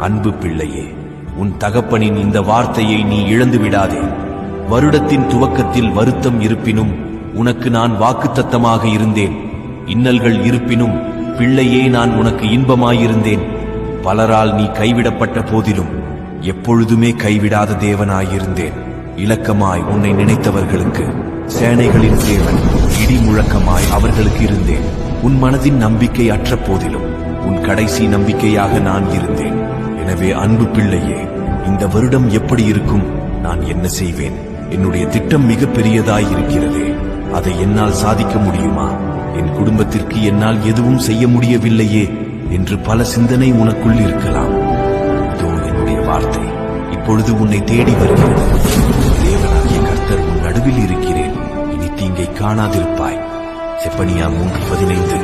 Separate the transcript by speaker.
Speaker 1: அன்பு பிள்ளையே, உன் தகப்பனின் இந்த வார்த்தையை நீ இழந்து விடாதே. வருடத்தின் துவக்கத்தில் வருத்தம் இருப்பினும் உனக்கு நான் வாக்குத்தத்தமாக இருந்தேன். இன்னல்கள் இருப்பினும் பிள்ளையே நான் உனக்கு இன்பமாயிருந்தேன். பலரால் நீ கைவிடப்பட்ட போதிலும் எப்பொழுதுமே கைவிடாத தேவனாயிருந்தேன். இலக்கமாய் உன்னை நினைத்தவர்களுக்கு சேனைகளின் தேவன் இடி முழக்கமாய் அவர்களுக்கு இருந்தேன். உன் மனதின் நம்பிக்கை அற்ற போதிலும் உன் கடைசி நம்பிக்கையாக நான் இருந்தேன். எனவே அன்பு பிள்ளையே, இந்த வருடம் எப்படி இருக்கும்? நான் என்ன செய்வேன்? என்னுடைய திட்டம் மிக பெரியதாய் இருக்கிறதே, அதை என்னால் சாதிக்க முடியுமா? என் குடும்பத்திற்கு என்னால் எதுவும் செய்ய முடியவில்லையே என்று பல சிந்தனை உனக்குள் இருக்கலாம். இதோ என்னுடைய வார்த்தை இப்பொழுது உன்னை தேடி வருகிறது. தேவனாகிய கர்த்தர் உன் நடுவில் இருக்கிறேன், இனி தீங்கை காணாதிருப்பாய். செப்பனியா 3:15.